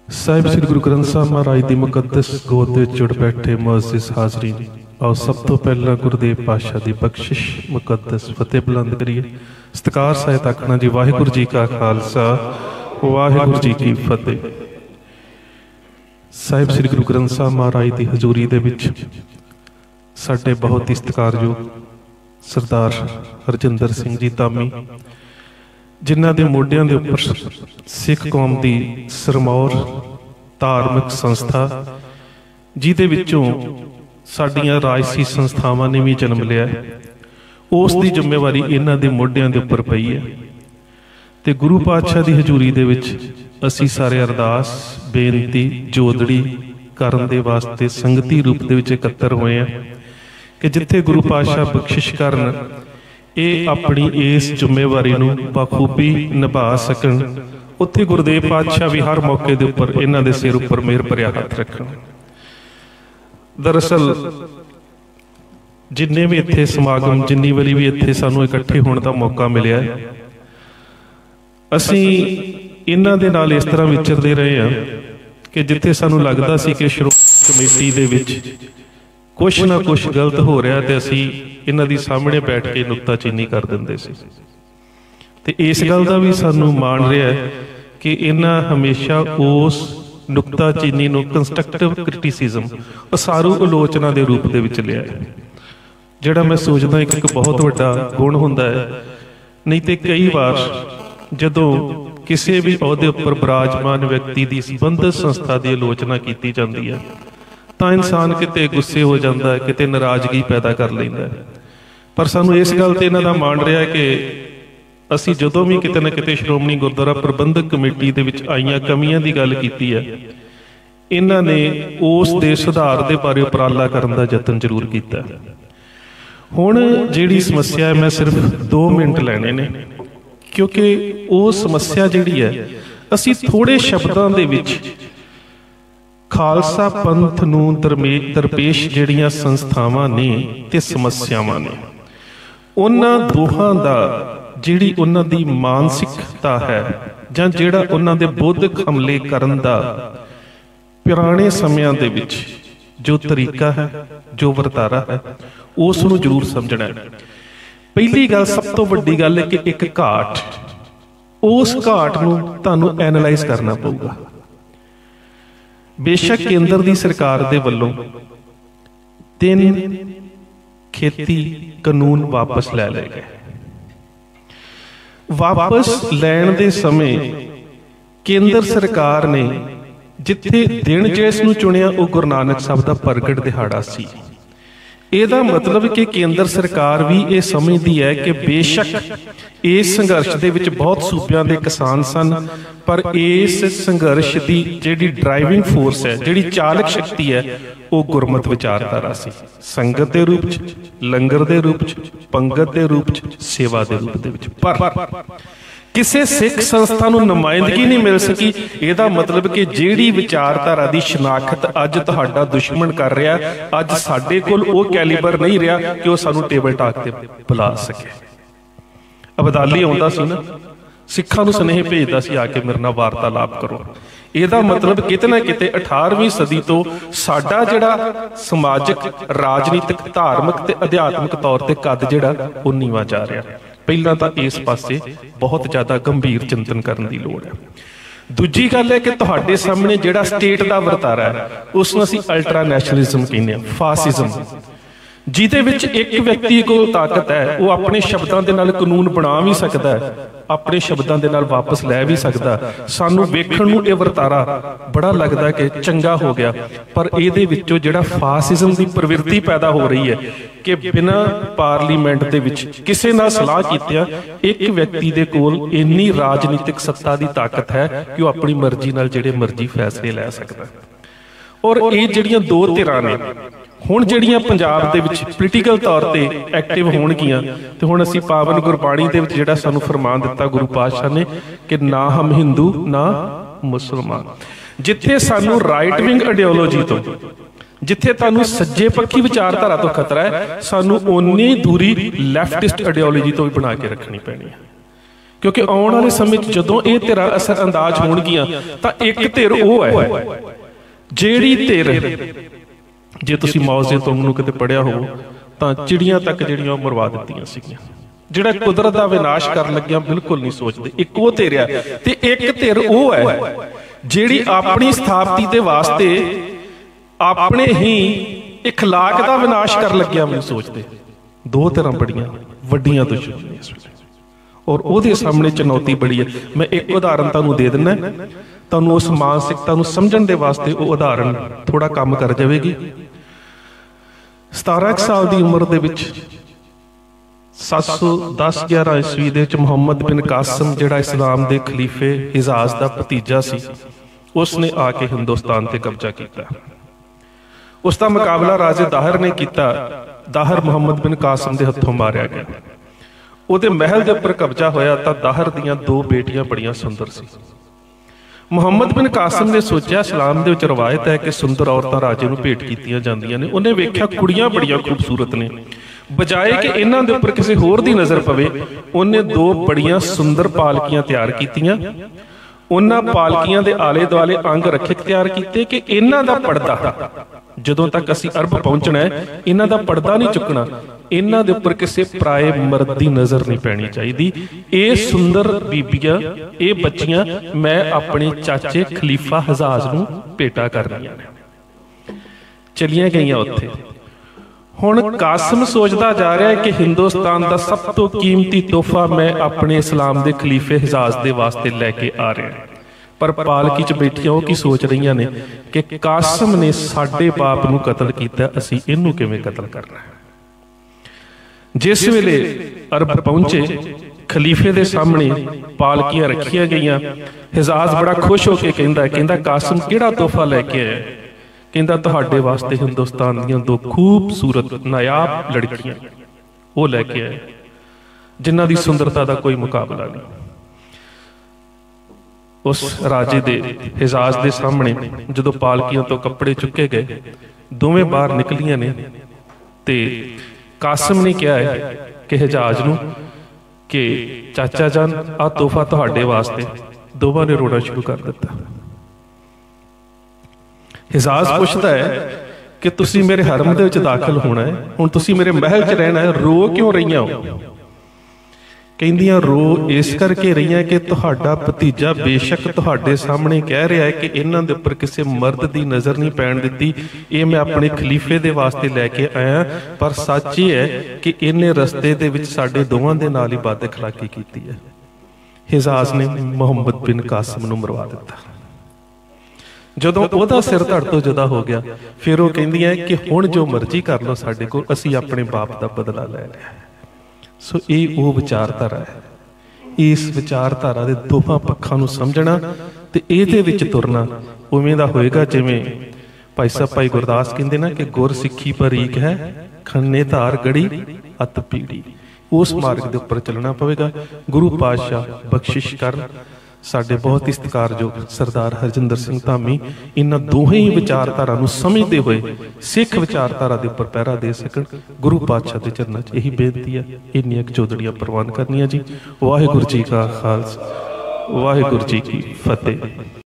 ਸਾਹਿਬ ਸ੍ਰੀ ਗੁਰੂ ਗ੍ਰੰਥ ਸਾਹਿਬ ਮਹਾਰਾਜ ਦੀ ਮੁਕੱਦਸ ਗੋਦ ਦੇ ਜੁੜ ਬੈਠੇ ਮੁਅੱਜ਼ਿਜ਼ ਹਾਜ਼ਰੀਨ, ਆਓ ਸਭ ਤੋਂ ਪਹਿਲਾਂ ਗੁਰਦੇਵ ਪਾਤਸ਼ਾਹ ਦੀ ਬਖਸ਼ਿਸ਼ ਮੁਕੱਦਸ ਫਤਿਹ ਬੁਲੰਦ ਕਰੀਏ। ਸਤਿਕਾਰ ਸਹਿਤ ਆਖਣਾ ਜੀ ਵਾਹਿਗੁਰੂ ਜੀ ਕਾ ਖਾਲਸਾ ਵਾਹਿਗੁਰੂ ਜੀ ਕੀ ਫਤਿਹ। ਸਾਹਿਬ ਸ੍ਰੀ ਗੁਰੂ ਗ੍ਰੰਥ ਸਾਹਿਬ ਮਹਾਰਾਜ ਦੀ ਹਜ਼ੂਰੀ ਦੇ ਵਿੱਚ ਸਾਡੇ ਬਹੁਤ ਹੀ ਸਤਿਕਾਰਯੋਗ ਸਰਦਾਰ ਹਰਜਿੰਦਰ ਸਿੰਘ ਜੀ ਧਾਮੀ, ਜਿਨ੍ਹਾਂ ਦੇ ਮੋਢਿਆਂ ਦੇ ਉੱਪਰ ਸਿੱਖ ਕੌਮ ਦੀ ਸਰਮੌਰ ਧਾਰਮਿਕ ਸੰਸਥਾ, ਜਿਹਦੇ ਵਿੱਚੋਂ ਸਾਡੀਆਂ ਰਾਜਸੀ ਸੰਸਥਾਵਾਂ ਨੇ ਵੀ ਜਨਮ ਲਿਆ, ਉਸ ਦੀ ਜ਼ਿੰਮੇਵਾਰੀ ਇਹਨਾਂ ਦੇ ਮੋਢਿਆਂ ਦੇ ਉੱਪਰ ਪਈ ਹੈ। ਤੇ ਗੁਰੂ ਪਾਤਸ਼ਾਹ ਦੀ ਹਜ਼ੂਰੀ ਦੇ ਵਿੱਚ ਅਸੀਂ ਸਾਰੇ ਅਰਦਾਸ ਬੇਨਤੀ ਜੋਦੜੀ ਕਰਨ ਦੇ ਵਾਸਤੇ ਸੰਗਤੀ ਰੂਪ ਦੇ ਵਿੱਚ ਇਕੱਤਰ ਹੋਏ ਹਾਂ ਕਿ ਜਿੱਥੇ ਗੁਰੂ ਪਾਤਸ਼ਾਹ ਬਖਸ਼ਿਸ਼ ਕਰਨ, ਇਹ ਆਪਣੀ ਇਸ ਜ਼ਿੰਮੇਵਾਰੀ ਨੂੰ ਬਖੂਬੀ ਨਿਭਾ ਸਕਣ। ਉੱਥੇ ਗੁਰਦੇਵ ਪਾਤਸ਼ਾਹ ਵੀ ਹਰ ਮੌਕੇ ਦੇ ਉੱਪਰ ਇਹਨਾਂ ਦੇ ਸਿਰ ਉੱਪਰ ਮਿਹਰ ਭਰਿਆ ਹੱਥ ਰੱਖਣ। ਦਰਅਸਲ ਜਿੰਨੇ ਵੀ ਇੱਥੇ ਸਮਾਗਮ, ਜਿੰਨੀ ਵਾਰੀ ਵੀ ਇੱਥੇ ਸਾਨੂੰ ਇਕੱਠੇ ਹੋਣ ਦਾ ਮੌਕਾ ਮਿਲਿਆ, ਅਸੀਂ ਇਹਨਾਂ ਦੇ ਨਾਲ ਇਸ ਤਰ੍ਹਾਂ ਵਿਚਰਦੇ ਰਹੇ ਹਾਂ ਕਿ ਜਿੱਥੇ ਸਾਨੂੰ ਲੱਗਦਾ ਸੀ ਕਿ ਸ਼੍ਰੋਮਣੀ ਕਮੇਟੀ ਦੇ ਵਿੱਚ ਕੁਛ ਨਾ ਕੁਛ ਗਲਤ ਹੋ ਰਿਹਾ, ਤੇ ਅਸੀਂ ਇਹਨਾਂ ਦੀ ਸਾਹਮਣੇ ਬੈਠ ਕੇ ਨੁਕਤਾਚੀਨੀ ਕਰ ਦਿੰਦੇ ਸੀ। ਤੇ ਇਸ ਗੱਲ ਦਾ ਵੀ ਸਾਨੂੰ ਮਾਣ ਰਿਹਾ ਕਿ ਇਹਨਾਂ ਹਮੇਸ਼ਾ ਉਸ ਨੁਕਤਾਚੀਨੀ ਨੂੰ ਕੰਸਟਰਕਟਿਵ ਕ੍ਰਿਟਿਸਿਜ਼ਮ, ਉਸਾਰੂ ਆਲੋਚਨਾ ਦੇ ਰੂਪ ਦੇ ਵਿੱਚ ਲਿਆ, ਜਿਹੜਾ ਮੈਂ ਸੋਚਦਾ ਇੱਕ ਬਹੁਤ ਵੱਡਾ ਗੁਣ ਹੁੰਦਾ ਹੈ। ਨਹੀਂ ਤੇ ਕਈ ਵਾਰ ਜਦੋਂ ਕਿਸੇ ਵੀ ਅਹੁਦੇ ਉੱਪਰ ਬਿਰਾਜਮਾਨ ਵਿਅਕਤੀ ਦੀ ਸੰਬੰਧਿਤ ਸੰਸਥਾ ਦੀ ਆਲੋਚਨਾ ਕੀਤੀ ਜਾਂਦੀ ਹੈ ਤਾਂ ਇਨਸਾਨ ਕਿਤੇ ਗੁੱਸੇ ਹੋ ਜਾਂਦਾ ਹੈ, ਕਿਤੇ ਨਾਰਾਜ਼ਗੀ ਪੈਦਾ ਕਰ ਲੈਂਦਾ ਹੈ। ਪਰ ਸਾਨੂੰ ਇਸ ਗੱਲ ਤੇ ਇਹਨਾਂ ਦਾ ਮਾਣ ਰਿਹਾ ਕਿ ਅਸੀਂ ਜਦੋਂ ਵੀ ਕਿਤੇ ਨਾ ਕਿਤੇ ਸ਼੍ਰੋਮਣੀ ਗੁਰਦੁਆਰਾ ਪ੍ਰਬੰਧਕ ਕਮੇਟੀ ਦੇ ਵਿੱਚ ਆਈਆਂ ਕਮੀਆਂ ਦੀ ਗੱਲ ਕੀਤੀ ਹੈ, ਇਹਨਾਂ ਨੇ ਉਸ ਦੇ ਸੁਧਾਰ ਦੇ ਬਾਰੇ ਉਪਰਾਲਾ ਕਰਨ ਦਾ ਯਤਨ ਜ਼ਰੂਰ ਕੀਤਾ। ਹੁਣ ਜਿਹੜੀ ਸਮੱਸਿਆ ਹੈ, ਮੈਂ ਸਿਰਫ 2 ਮਿੰਟ ਲੈਣੇ ਨੇ, ਕਿਉਂਕਿ ਉਹ ਸਮੱਸਿਆ ਜਿਹੜੀ ਹੈ, ਅਸੀਂ ਥੋੜੇ ਸ਼ਬਦਾਂ ਦੇ ਵਿੱਚ ਖਾਲਸਾ ਪੰਥ ਨੂੰ ਦਰਪੇਸ਼ ਜਿਹੜੀਆਂ ਸੰਸਥਾਵਾਂ ਨੇ ਤੇ ਸਮੱਸਿਆਵਾਂ ਨੇ, ਉਹਨਾਂ ਦੋਹਾਂ ਦਾ ਜਿਹੜੀ ਉਹਨਾਂ ਦੀ ਮਾਨਸਿਕਤਾ ਹੈ, ਜਾਂ ਜਿਹੜਾ ਉਹਨਾਂ ਦੇ ਬੌਧਿਕ ਹਮਲੇ ਕਰਨ ਦਾ ਪੁਰਾਣੇ ਸਮਿਆਂ ਦੇ ਵਿੱਚ ਜੋ ਤਰੀਕਾ ਹੈ, ਜੋ ਵਰਤਾਰਾ ਹੈ, ਉਸ ਨੂੰ ਜ਼ਰੂਰ ਸਮਝਣਾ ਹੈ। ਪਹਿਲੀ ਗੱਲ, ਸਭ ਤੋਂ ਵੱਡੀ ਗੱਲ ਹੈ ਕਿ ਇੱਕ ਘਾਟ, ਉਸ ਘਾਟ ਨੂੰ ਤੁਹਾਨੂੰ ਐਨਾਲਾਈਜ਼ ਕਰਨਾ ਪਊਗਾ। ਬੇਸ਼ੱਕ ਕੇਂਦਰ ਦੀ ਸਰਕਾਰ ਦੇ ਵੱਲੋਂ 3 ਖੇਤੀ ਕਾਨੂੰਨ ਵਾਪਸ ਲੈ ਲਏ ਗਏ। ਵਾਪਸ ਲੈਣ ਦੇ ਸਮੇਂ ਕੇਂਦਰ ਸਰਕਾਰ ਨੇ ਜਿੱਥੇ ਦਿਨ ਜਿਸ ਨੂੰ ਚੁਣਿਆ, ਉਹ ਗੁਰੂ ਨਾਨਕ ਸਾਹਿਬ ਦਾ ਪ੍ਰਗਟ ਦਿਹਾੜਾ ਸੀ। ਇਹਦਾ ਮਤਲਬ ਕਿ ਕੇਂਦਰ ਸਰਕਾਰ ਵੀ ਇਹ ਸਮਝਦੀ ਹੈ ਕਿ ਬੇਸ਼ੱਕ ਇਸ ਸੰਘਰਸ਼ ਦੇ ਵਿੱਚ ਬਹੁਤ ਸੂਬਿਆਂ ਦੇ ਕਿਸਾਨ ਸਨ, ਪਰ ਇਸ ਸੰਘਰਸ਼ ਦੀ ਜਿਹੜੀ ਡਰਾਈਵਿੰਗ ਫੋਰਸ ਹੈ, ਜਿਹੜੀ ਚਾਲਕ ਸ਼ਕਤੀ ਹੈ, ਉਹ ਗੁਰਮਤਿ ਵਿਚਾਰਧਾਰਾ ਸੀ। ਸੰਗਤ ਦੇ ਰੂਪ 'ਚ, ਲੰਗਰ ਦੇ ਰੂਪ 'ਚ, ਪੰਗਤ ਦੇ ਰੂਪ 'ਚ, ਸੇਵਾ ਦੇ ਰੂਪ ਦੇ ਵਿੱਚ। ਪਰ ਕਿਸੇ ਸਿੱਖ ਸੰਸਥਾ ਨੂੰ ਨੁਮਾਇੰਦਗੀ ਨਹੀਂ ਮਿਲ ਸਕੀ। ਇਹਦਾ ਮਤਲਬ ਕਿ ਜਿਹੜੀ ਵਿਚਾਰਧਾਰਾ ਦੀ ਸ਼ਨਾਖਤ ਅੱਜ ਤੁਹਾਡਾ ਦੁਸ਼ਮਣ ਕਰ ਰਿਹਾ, ਅੱਜ ਸਾਡੇ ਕੋਲ ਉਹ ਕੈਲੀਬਰ ਨਹੀਂ ਰਿਹਾ ਕਿ ਉਹ ਸਾਨੂੰ ਟੇਬਲ ਟਾਕ ਤੇ ਬੁਲਾ ਸਕੇ। ਅਬਦਾਲੀ ਆਉਂਦਾ ਸੀ ਨਾ, ਸਿੱਖਾਂ ਨੂੰ ਸੁਨੇਹੇ ਭੇਜਦਾ ਸੀ, ਆ ਕੇ ਮੇਰੇ ਨਾਲ ਵਾਰਤਾਲਾਪ ਕਰੋ। ਇਹਦਾ ਮਤਲਬ ਕਿਤੇ ਨਾ ਕਿਤੇ 18ਵੀਂ ਸਦੀ ਤੋਂ ਸਾਡਾ ਜਿਹੜਾ ਸਮਾਜਿਕ, ਰਾਜਨੀਤਿਕ, ਧਾਰਮਿਕ ਤੇ ਅਧਿਆਤਮਿਕ ਤੌਰ ਤੇ ਕੱਦ ਜਿਹੜਾ ਉਹ ਨੀਵਾਂ ਜਾ ਰਿਹਾ। ਪਹਿਲਾਂ ਤਾਂ ਇਸ ਪਾਸੇ ਬਹੁਤ ਜ਼ਿਆਦਾ ਗੰਭੀਰ ਚਿੰਤਨ ਕਰਨ ਦੀ ਲੋੜ ਹੈ। ਦੂਜੀ ਗੱਲ ਹੈ ਕਿ ਤੁਹਾਡੇ ਸਾਹਮਣੇ ਜਿਹੜਾ ਸਟੇਟ ਦਾ ਵਰਤਾਰਾ ਹੈ, ਉਸ ਨੂੰ ਅਸੀਂ ਅਲਟਰਾ ਨੈਸ਼ਨਲਿਜ਼ਮ ਕਹਿੰਦੇ ਹਾਂ, ਫਾਸਿਜ਼ਮ, ਜਿਹਦੇ ਵਿੱਚ ਇੱਕ ਵਿਅਕਤੀ ਕੋਲ ਤਾਕਤ ਹੈ, ਉਹ ਆਪਣੇ ਸ਼ਬਦਾਂ ਦੇ ਨਾਲ ਕਾਨੂੰਨ ਬਣਾ ਵੀ ਸਕਦਾ ਹੈ, ਆਪਣੇ ਸ਼ਬਦਾਂ ਦੇ ਨਾਲ ਵਾਪਸ ਲੈ ਵੀ ਸਕਦਾ। ਸਾਨੂੰ ਵੇਖਣ ਨੂੰ ਇਹ ਵਰਤਾਰਾ ਬੜਾ ਲੱਗਦਾ ਕਿ ਚੰਗਾ ਹੋ ਗਿਆ, ਪਰ ਇਹਦੇ ਵਿੱਚੋਂ ਜਿਹੜਾ ਫਾਸਿਜ਼ਮ ਦੀ ਪ੍ਰਵਿਰਤੀ ਪੈਦਾ ਹੋ ਰਹੀ ਹੈ ਕਿ ਬਿਨਾਂ ਪਾਰਲੀਮੈਂਟ ਦੇ ਵਿੱਚ ਕਿਸੇ ਨਾਲ ਸਲਾਹ ਕੀਤਿਆਂ ਇੱਕ ਵਿਅਕਤੀ ਦੇ ਕੋਲ ਇੰਨੀ ਰਾਜਨੀਤਿਕ ਸੱਤਾ ਦੀ ਤਾਕਤ ਹੈ ਕਿ ਉਹ ਆਪਣੀ ਮਰਜ਼ੀ ਨਾਲ ਜਿਹੜੇ ਮਰਜ਼ੀ ਫੈਸਲੇ ਲੈ ਸਕਦਾ। ਔਰ ਇਹ ਜਿਹੜੀਆਂ 2 ਧਿਰਾਂ ਨੇ, ਹੁਣ ਜਿਹੜੀਆਂ ਪੰਜਾਬ ਦੇ ਵਿੱਚ ਪੋਲੀਟੀਕਲ ਤੌਰ ਤੇ ਐਕਟਿਵ ਹੋਣਗੀਆਂ, ਤੇ ਹੁਣ ਅਸੀਂ ਪਾਵਨ ਗੁਰਬਾਣੀ ਦੇ ਵਿੱਚ ਜਿਹੜਾ ਸਾਨੂੰ ਫਰਮਾਨ ਦਿੱਤਾ ਗੁਰੂ ਪਾਤਸ਼ਾਹ ਨੇ ਕਿ ਨਾ ਹਮ ਹਿੰਦੂ ਨਾ ਮੁਸਲਮਾਨ, ਜਿੱਥੇ ਸਾਨੂੰ ਰਾਈਟ ਵਿੰਗ ਆਈਡੀਓਲੋਜੀ ਤੋਂ, ਜਿੱਥੇ ਤੁਹਾਨੂੰ ਸੱਜੇ ਪੱਖੀ ਵਿਚਾਰਧਾਰਾ ਤੋਂ ਖਤਰਾ ਹੈ, ਸਾਨੂੰ ਓਨੀ ਦੂਰੀ ਲੈਫਟਿਸਟ ਆਈਡੀਓਲੋਜੀ ਤੋਂ ਵੀ ਬਣਾ ਕੇ ਰੱਖਣੀ ਪੈਣੀ ਹੈ। क्योंकि आने वाले समय जदों ये धिरां असर अंदाज होणगियां तां एक धिर वो है जिहड़ी धिर, जे तुसीं माओ ज़ेतुंग नूं किते पढ़िया हो तां चिड़ियां तक जिहड़ियां मरवा दित्तियां सीगीयां, जिहड़ा कुदरत दा विनाश कर लग्गिया बिल्कुल नहीं सोचते। एक वो धिर है ते एक धिर वो है जिहड़ी अपनी स्थापति दे वास्ते अपने ही इखलाक दा विनाश कर लग्गिया नहीं सोचते। दो धिरां बड़ियां वड्डियां दुश्मनी इस वेले और ਉਹਦੇ सामने चुनौती बड़ी है। मैं एक उदाहरण तुहानूं दे दिना, तुहानूं उस मानसिकता नूं समझण दे वास्ते वो उदाहरण थोड़ा काम कर जाएगी। 17 साल की उम्र दे विच 710-11 ईस्वी दे विच मुहम्मद बिन कासिम जिहड़ा इस्लाम दे खलीफे हिजाज दा भतीजा सी, उसने आके हिंदुस्तान ते कब्जा किया। उसका मुकाबला राजे दाहर ने किया। दाहर मुहम्मद बिन कासिम दे हत्थों मारिया गया। ਉਹਦੇ महल के उपर कब्जा होया तो दाहर दियां दो बेटियां बड़ियां सुंदर सी। मुहम्मद बिन कासिम ने सोचा इस्लाम दे विच रवायत है कि सुंदर औरतां राजे नूं भेंट कीतियां जांदियां ने। उन्हें वेख्या कुड़ियां बड़ियां खूबसूरत ने, बजाए कि इन्हां दे उपर किसी होर दी नज़र पवे उन्हें दो बड़ियां सुंदर पालकियां तैयार कीतियां। उन्हां पालकियां दे आले दुआले अंग रखिक तैयार कीते कि इन्हां दा पर्दा जदों तक असीं अरब पहुंचना है इन्हां दा पर्दा नहीं चुकना, इन्हां दे उपर किसी पराए मर्द दी नज़र नहीं पैनी चाहिदी। ये सुंदर बीबियां ये बच्चियां मैं अपने चाचे खलीफा हजाज नूं भेटा करनियां ने। चलियां गईयां उत्थे। हुण कासिम सोचदा जा रहा है कि हिंदुस्तान का सब तो कीमती तोहफा मैं अपने इस्लाम के खलीफे हिजाज के वास्ते लैके आ रहा। पर पालकी च बैठियां वो की सोच रही ने कि कासिम ने साडे बाप नूं कतल कीता, असीं इहनूं किवें कतल करना है। जिस वेले अरब पहुंचे खलीफे के सामने पालकियां रखिया गईयां। हिजाज बड़ा खुश होकर कहंदा कासिम किहड़ा तोहफा लैके आया? कहंदा तुहाडे वास्ते हिंदुस्तान दीयां दो खूबसूरत नायाब लड़कियां वो लैके आए जिन्हां दी सुंदरता का कोई मुकाबला नहीं। उस राजे दे हिजाज दे सामने जदों पालकियां तो कपड़े चुके गए दोवें बाहर निकलियां ने ते कासिम ने कहा है कि हिजाज नूं कि चाचा जान आ तोहफा तुहाडे वास्ते। दोवां ने रोना शुरू कर दिता। हिजाज पूछता है कि तुसी मेरे हरम दे विच दाखिल होना है, हुण तुसी मेरे महल च रहना है, रो क्यों रहीआं हो? कहंदियां रो इस करके रहीआं कि तुहाडा भतीजा बेशक तुहाडे सामने कह रहा है कि इन्हां दे उपर किसी मर्द की नज़र नहीं पैण दित्ती, ये मैं अपने खलीफे दे वास्ते लैके आया, पर सच ये है कि इन्हें रस्ते दे विच साडे दोवां दे नाल ही बद अखलाकी कीती है। हिजाज ने मुहम्मद बिन कासिम नूं मरवा दिता। जदों ओहदा सिर धड़ तो जुदा हो गया फिर वो कहंदियां कि हुण जो मर्जी कर लो साडे कोल, असीं अपने बाप दा बदला लै लिया। सो ये वो विचारधारा है। इस विचारधारा के दोवां पक्षां नूं समझना ते इहदे विच तुरना उवें दा होएगा जिवें भाई साहब भाई गुरदास कहंदे ना कि गुर सिੱਖੀ भरीक है खन्ने धार गड़ी अत पीड़ी। उस मार्ग के उपर चलना पवेगा। गुरु पातशाह बख्शिश कर। साडे बहुत ही सत्कारयोग सरदार हरजिंदर सिंह धामी इन्हां दोहें ही विचारधारा नूं समझदे हुए सिख विचारधारा के उपर पहरा दे सकण। गुरु पातशाह के चरणों च यही बेनती है। इन्नियां जोदड़ियां प्रवान करनियां जी। वाहिगुरू जी का खालसा वाहिगुरू जी की फतेह।